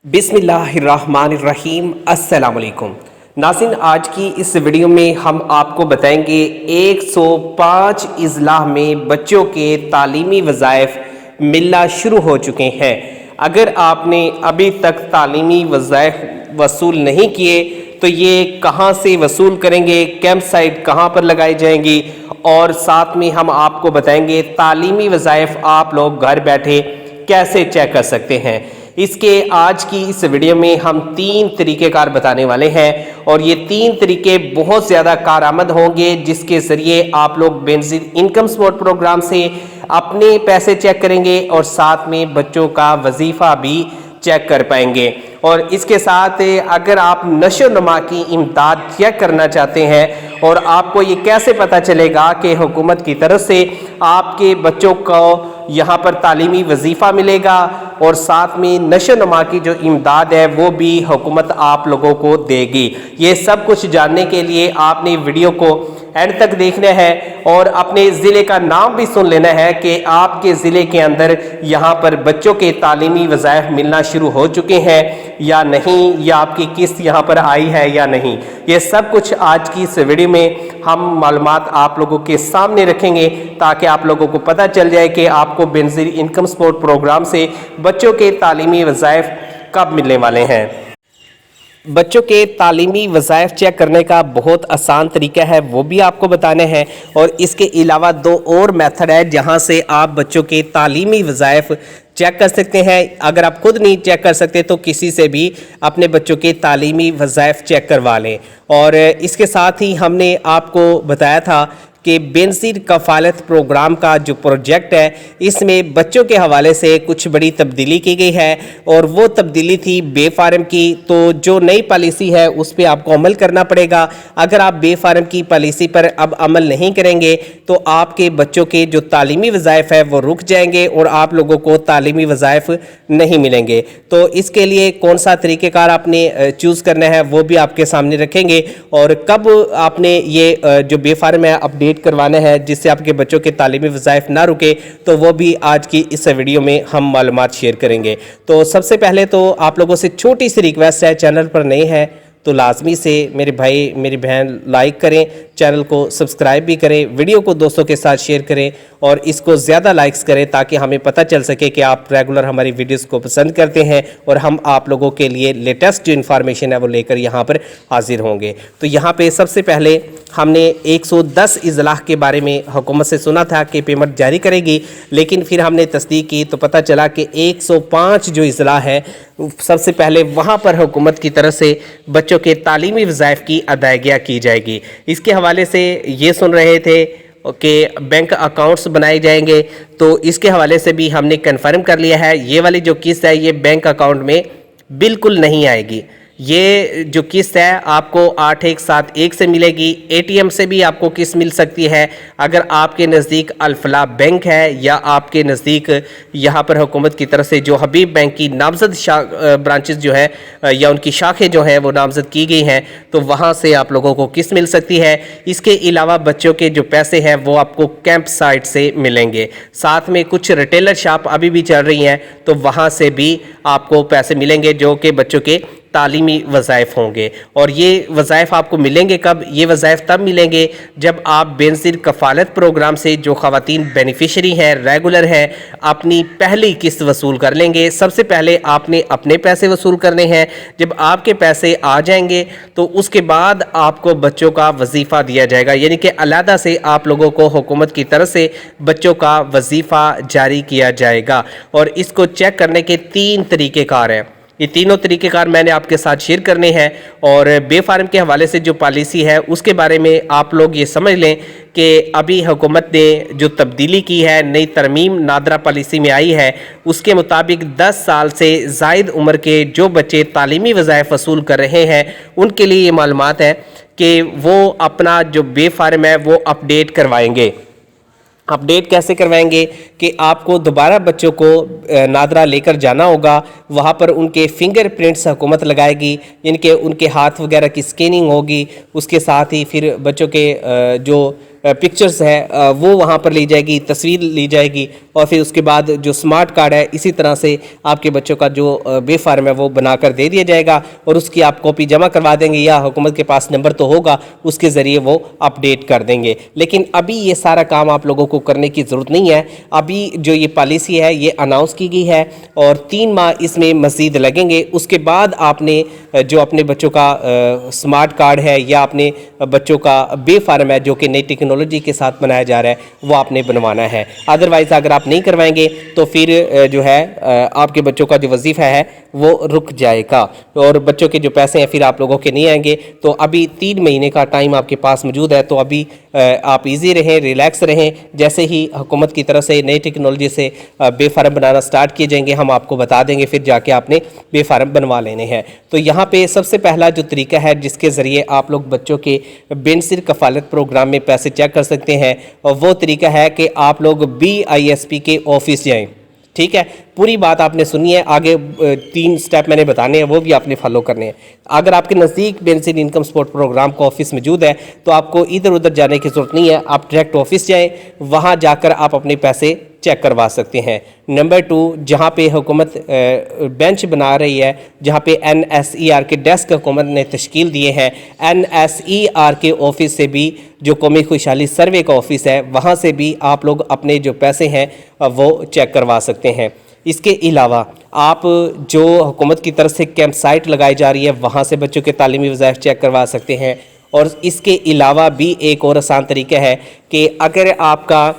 बिस्मिल्लाहिर्रहमानिर्रहीम। अस्सलाम वालेकुम नाज़रीन, आज की इस वीडियो में हम आपको बताएंगे 105 अजला में बच्चों के तालीमी वज़ाइफ मिलना शुरू हो चुके हैं। अगर आपने अभी तक तालीमी वज़ाइफ वसूल नहीं किए तो ये कहाँ से वसूल करेंगे, कैंप साइट कहाँ पर लगाई जाएंगी, और साथ में हम आपको बताएंगे तालीमी वज़ाइफ आप लोग घर बैठे कैसे चेक कर सकते हैं। इसके आज की इस वीडियो में हम 3 तरीक़ेकार बताने वाले हैं और ये 3 तरीके बहुत ज़्यादा कारआमद होंगे, जिसके ज़रिए आप लोग बेनज़ीर इनकम सपोर्ट प्रोग्राम से अपने पैसे चेक करेंगे और साथ में बच्चों का वजीफ़ा भी चेक कर पाएंगे। और इसके साथ अगर आप नशो नुमा की इमदाद चेक करना चाहते हैं और आपको ये कैसे पता चलेगा कि हुकूमत की तरफ से आपके बच्चों को यहाँ पर तालीमी वजीफ़ा मिलेगा और साथ में नशो नुमा की जो इमदाद है वो भी हुकूमत आप लोगों को देगी, ये सब कुछ जानने के लिए आपने वीडियो को एंड तक देखना है और अपने ज़िले का नाम भी सुन लेना है कि आपके ज़िले के अंदर यहाँ पर बच्चों के तालीमी वज़ाइफ मिलना शुरू हो चुके हैं या नहीं, या आपकी किस्त यहाँ पर आई है या नहीं। ये सब कुछ आज की इस वीडियो में हम मालूमात आप लोगों के सामने रखेंगे ताकि आप लोगों को पता चल जाए कि आपको बेनज़ीर इनकम सपोर्ट प्रोग्राम से बच्चों के तालीमी वज़ाइफ कब मिलने वाले हैं। बच्चों के तालीमी वज़ाइफ चेक करने का बहुत आसान तरीका है, वो भी आपको बताना है। और इसके अलावा 2 और मेथड है जहां से आप बच्चों के तालीमी वज़ाइफ चेक कर सकते हैं। अगर आप खुद नहीं चेक कर सकते तो किसी से भी अपने बच्चों के तालीमी वज़ाइफ चेक करवा लें। और इसके साथ ही हमने आपको बताया था कि बेनज़ीर कफ़ालत प्रोग्राम का जो प्रोजेक्ट है इसमें बच्चों के हवाले से कुछ बड़ी तब्दीली की गई है और वो तब्दीली थी बेफारम की। तो जो नई पॉलिसी है उस पर आपको अमल करना पड़ेगा। अगर आप बेफारम की पॉलिसी पर अब अमल नहीं करेंगे तो आपके बच्चों के जो तालीमी वज़ाइफ है वो रुक जाएंगे और आप लोगों को तालीमी वज़ाइफ नहीं मिलेंगे। तो इसके लिए कौन सा तरीक़ेकार आपने चूज़ करना है वो भी आपके सामने रखेंगे और कब आपने ये जो बेफारम है अपडेट करवाना है जिससे आपके बच्चों के तालीमी वज़ाइफ ना रुके, तो वो भी आज की इस वीडियो में हम मालूमात शेयर करेंगे। तो सबसे पहले तो आप लोगों से छोटी सी रिक्वेस्ट है, चैनल पर नए हैं तो लाजमी से मेरे भाई मेरी बहन लाइक करें, चैनल को सब्सक्राइब भी करें, वीडियो को दोस्तों के साथ शेयर करें और इसको ज़्यादा लाइक्स करें ताकि हमें पता चल सके कि आप रेगुलर हमारी वीडियोस को पसंद करते हैं और हम आप लोगों के लिए लेटेस्ट जो इन्फॉर्मेशन है वो लेकर यहाँ पर हाजिर होंगे। तो यहाँ पे सबसे पहले हमने 110 अजला के बारे में हुकूमत से सुना था कि पेमेंट जारी करेगी, लेकिन फिर हमने तस्दीक की तो पता चला कि 105 जो अजला है सबसे पहले वहाँ पर हुकूमत की तरफ से बच्चों के तालीमी वज़ाइफ की अदायगियाँ की जाएगी। इसके हवाले से ये सुन रहे थे कि बैंक अकाउंट्स बनाए जाएंगे, तो इसके हवाले से भी हमने कन्फर्म कर लिया है ये वाली जो किस्त है ये बैंक अकाउंट में बिल्कुल नहीं आएगी। ये जो किस्त है आपको 8171 से मिलेगी। ATM से भी आपको किस्त मिल सकती है अगर आपके नज़दीक अल-फलाह बैंक है या आपके नज़दीक यहाँ पर हुकूमत की तरफ से जो हबीब बैंक की नामज़द ब्रांचेस जो है या उनकी शाखें जो हैं वो नामज़द की गई हैं, तो वहाँ से आप लोगों को किस्त मिल सकती है। इसके अलावा बच्चों के जो पैसे हैं वो आपको कैंप साइट से मिलेंगे। साथ में कुछ रिटेलर शॉप अभी भी चल रही हैं तो वहाँ से भी आपको पैसे मिलेंगे जो कि बच्चों के तालीमी वज़ाइफ होंगे। और ये वज़ाइफ आपको मिलेंगे कब? ये वज़ाइफ तब मिलेंगे जब आप बेनज़ीर कफ़ालत प्रोग्राम से जो ख़वातीन बेनिफिशरी हैं, रेगुलर हैं, अपनी पहली किस्त वसूल कर लेंगे। सबसे पहले आपने अपने पैसे वसूल करने हैं। जब आपके पैसे आ जाएंगे तो उसके बाद आपको बच्चों का वजीफ़ा दिया जाएगा, यानी कि अलहदा से आप लोगों को हुकूमत की तरफ से बच्चों का वजीफ़ा जारी किया जाएगा। और इसको चेक करने के 3 तरीक़ेकार हैं। ये तीनों तरीक़ेकार मैंने आपके साथ शेयर करने हैं। और बेफारम के हवाले से जो पॉलिसी है उसके बारे में आप लोग ये समझ लें कि अभी हुकूमत ने जो तब्दीली की है, नई तरमीम नादरा पॉलिसी में आई है, उसके मुताबिक 10 साल से ज़ायद उम्र के जो बच्चे तालीमी वज़ाइफ वसूल कर रहे हैं उनके लिए ये मालूमात है कि वो अपना जो बेफारम है वो अपडेट करवाएंगे। अपडेट कैसे करवाएंगे कि आपको दोबारा बच्चों को नादरा लेकर जाना होगा, वहाँ पर उनके फिंगरप्रिंट्स हुकूमत लगाएगी, यानी कि उनके हाथ वगैरह की स्कैनिंग होगी। उसके साथ ही फिर बच्चों के जो پکچرز ہے وہ وہاں پر لی جائے گی، تصویر لی جائے گی، اور پھر اس کے بعد جو سمارٹ کارڈ ہے اسی طرح سے آپ کے بچوں کا جو بے فارم ہے وہ بنا کر دے دیا جائے گا، اور اس کی آپ کاپی جمع کروا دیں گے، یا حکومت کے پاس نمبر تو ہوگا اس کے ذریعے وہ اپڈیٹ کر دیں گے۔ لیکن ابھی یہ سارا کام آپ لوگوں کو کرنے کی ضرورت نہیں ہے، ابھی جو یہ پالیسی ہے یہ اناؤنس کی گئی ہے اور 3 ماہ اس میں مزید لگیں گے۔ اس کے بعد آپ نے جو اپنے بچوں کا سمارٹ کارڈ ہے یا اپنے بچوں کا بے فارم ہے جو کہ نئی ٹیکنالوجی کے ساتھ بنایا جا رہا ہے وہ آپ نے بنوانا ہے۔ ادروائز اگر آپ نہیں کروائیں گے تو پھر جو ہے آپ کے بچوں کا جو وظیفہ ہے وہ رک جائے گا، اور بچوں کے جو پیسے ہیں پھر آپ لوگوں کے نہیں آئیں گے۔ تو ابھی 3 مہینے کا ٹائم آپ کے پاس موجود ہے، تو ابھی آپ ایزی رہیں، ریلیکس رہیں۔ جیسے ہی حکومت کی طرف سے نئی ٹیکنالوجی سے بے فارم بنانا سٹارٹ کیے جائیں گے ہم آپ کو بتا دیں گے، پھر جا کے آپ نے بے فارم بنوا لینے ہیں۔ تو یہاں پہ سب سے پہلا جو طریقہ ہے جس کے ذریعے آپ لوگ بچوں کے بینظیر کفالت پروگرام میں پیسے چیک کر سکتے ہیں، اور وہ طریقہ ہے کہ آپ لوگ BISP کے آفس جائیں۔ ٹھیک ہے، پوری بات آپ نے سنی ہے، آگے 3 سٹیپ میں نے بتانے ہیں وہ بھی آپ نے فالو کرنے ہیں۔ اگر آپ کے نزدیک بینظیر انکم سپورٹ پروگرام کا آفس موجود ہے تو آپ کو ادھر ادھر جانے کی ضرورت نہیں ہے، آپ ڈائریکٹ آفس جائیں، وہاں جا کر آپ اپنے پیسے چیک کروا سکتے ہیں۔ نمبر 2، جہاں پہ حکومت بینچ بنا رہی ہے، جہاں پہ NSER کے ڈیسک حکومت نے تشکیل دیے ہیں، NSER کے آفس سے بھی جو قومی خوشحالی سروے کا آفس ہے وہاں سے بھی آپ لوگ اپنے جو پیسے ہیں وہ چیک کروا سکتے ہیں۔ اس کے علاوہ آپ جو حکومت کی طرف سے کیمپ سائٹ لگائی جا رہی ہے وہاں سے بچوں کے تعلیمی وظائف چیک کروا سکتے ہیں۔ اور اس کے علاوہ بھی ایک اور آسان طریقہ ہے کہ اگر آپ کا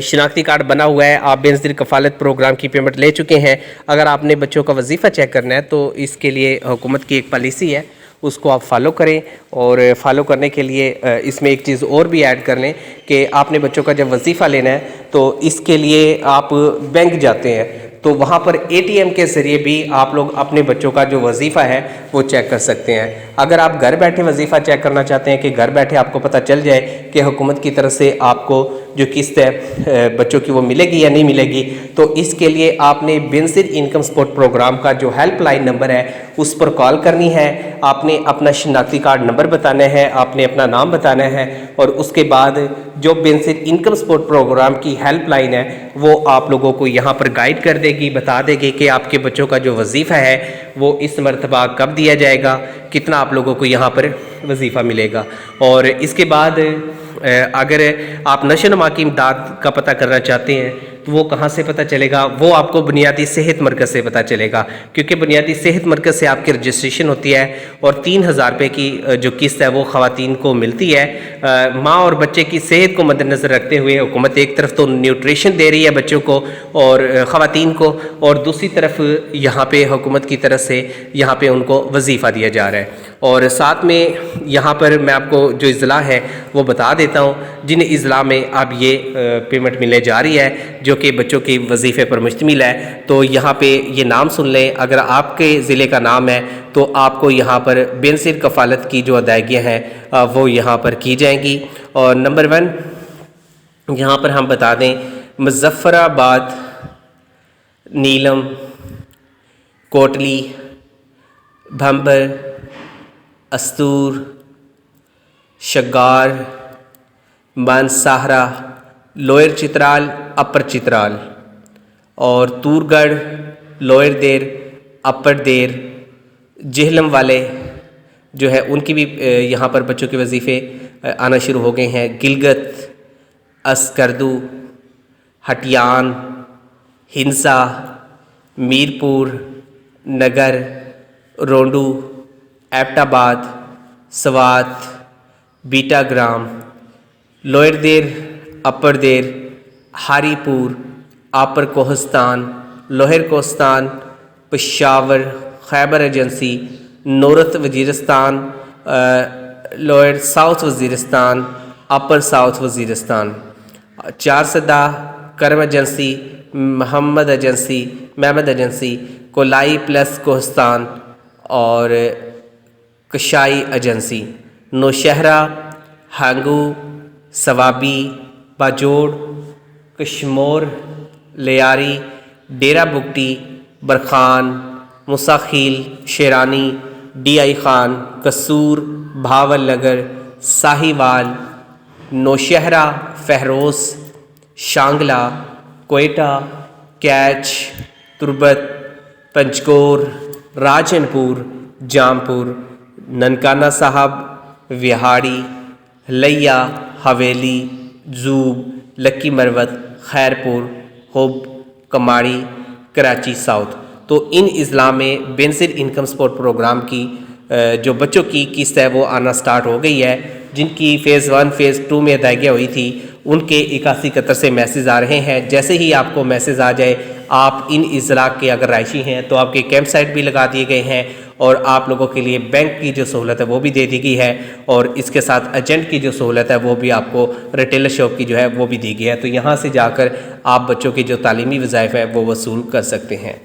شناختی کارڈ بنا ہوا ہے، آپ بینظیر کفالت پروگرام کی پیمنٹ لے چکے ہیں، اگر آپ نے بچوں کا وظیفہ چیک کرنا ہے تو اس کے لیے حکومت کی ایک پالیسی ہے، اس کو آپ فالو کریں۔ اور فالو کرنے کے لیے اس میں ایک چیز اور بھی ایڈ کر لیں کہ آپ نے بچوں کا جب وظیفہ لینا ہے تو اس کے لیے آپ بینک جاتے ہیں تو وہاں پر ATM کے ذریعے بھی آپ لوگ اپنے بچوں کا جو وظیفہ ہے وہ چیک کر سکتے ہیں۔ اگر آپ گھر بیٹھے وظیفہ چیک کرنا چاہتے ہیں کہ گھر بیٹھے آپ کو پتہ چل جائے کہ حکومت کی طرف سے آپ کو جو قسط ہے بچوں کی وہ ملے گی یا نہیں ملے گی، تو اس کے لیے آپ نے بینظیر انکم سپورٹ پروگرام کا جو ہیلپ لائن نمبر ہے اس پر کال کرنی ہے، آپ نے اپنا شناختی کارڈ نمبر بتانا ہے، آپ نے اپنا نام بتانا ہے، اور اس کے بعد جو بینظیر انکم سپورٹ پروگرام کی ہیلپ لائن ہے وہ آپ لوگوں کو یہاں پر گائیڈ کر دے گی، بتا دے گی کہ آپ کے بچوں کا جو وظیفہ ہے وہ اس مرتبہ کب دیا جائے گا، کتنا آپ لوگوں کو یہاں پر وظیفہ ملے گا۔ اور اس کے بعد اگر آپ نشو و نما کی امداد کا پتہ کرنا چاہتے ہیں تو وہ کہاں سے پتہ چلے گا؟ وہ آپ کو بنیادی صحت مرکز سے پتہ چلے گا، کیونکہ بنیادی صحت مرکز سے آپ کی رجسٹریشن ہوتی ہے اور 3000 روپے کی جو قسط ہے وہ خواتین کو ملتی ہے۔ ماں اور بچے کی صحت کو مد نظر رکھتے ہوئے حکومت ایک طرف تو نیوٹریشن دے رہی ہے بچوں کو اور خواتین کو، اور دوسری طرف یہاں پہ حکومت کی طرف سے یہاں پہ ان کو وظیفہ دیا جا رہا ہے۔ اور ساتھ میں یہاں پر میں آپ کو جو اضلاع ہے وہ بتا دیتا ہوں جن اضلاع میں اب یہ پیمنٹ ملنے جا رہی ہے جو کہ بچوں کے وظیفے پر مشتمل ہے۔ تو یہاں پہ یہ نام سن لیں، اگر آپ کے ضلع کا نام ہے تو آپ کو یہاں پر بینظیر کفالت کی جو ادائیگیاں ہیں وہ یہاں پر کی جائیں گی۔ اور نمبر 1 یہاں پر ہم بتا دیں، مظفر آباد، نیلم، کوٹلی، بھمبر، استور، شگار، مانسہرہ، لوئر چترال، اپر چترال، اور تور گڑھ، لوئر دیر، اپر دیر، جہلم والے جو ہے ان کی بھی یہاں پر بچوں کے وظیفے آنا شروع ہو گئے ہیں۔ Gilgit, Skardu, Hattian, Hunza, Mirpur, Nagar, Rondu, Abbottabad, Swat, Battagram, lower Dir, upper Dir, Haripur, upper Kohistan, lower Kohistan, Peshawar, Khyber agency, north Waziristan, lower south Waziristan, upper south Waziristan, Charsadda, Kurram agency, Mohmand agency, Kolai Palas Kohistan اور کشائی agency, Nowshera, Hangu, Swabi, Bajaur, Kashmore, Lyari, Dera Bugti, Barkhan, Musakhel, Sherani, D I Khan, Kasur, Bahawalnagar, Sahiwal, Nowshera, फहरोस, शांगला, कोयटा, कैच, तुर्बत, पंचकोर, राजनपुर, जामपुर, ननकाना साहब, विहाड़ी, लैया, हवेली, जूब, लक्की मरवत, खैरपुर, हुब, कमाड़ी, कराची साउथ। तो इन अजला में बेनज़ीर इनकम सपोर्ट प्रोग्राम की जो बच्चों की किस्त है वो आना स्टार्ट हो गई है। जिनकी फ़ेज़ 1 फ़ेज़ 2 में अदायगियाँ हुई थी उनके 81 कतर से मैसेज आ रहे हैं। जैसे ही आपको मैसेज आ जाए, आप इन अजला के अगर रायशी हैं तो आपके कैंप साइट भी लगा दिए गए हैं और आप लोगों के लिए बैंक की जो सहूलत है वो भी दे दी गई है और इसके साथ एजेंट की जो सहूलत है वो भी आपको रिटेलर शॉप की जो है वो भी दी गई है। तो यहाँ से जाकर आप बच्चों के जो तालीमी वज़ाइफ है वो वसूल कर सकते हैं।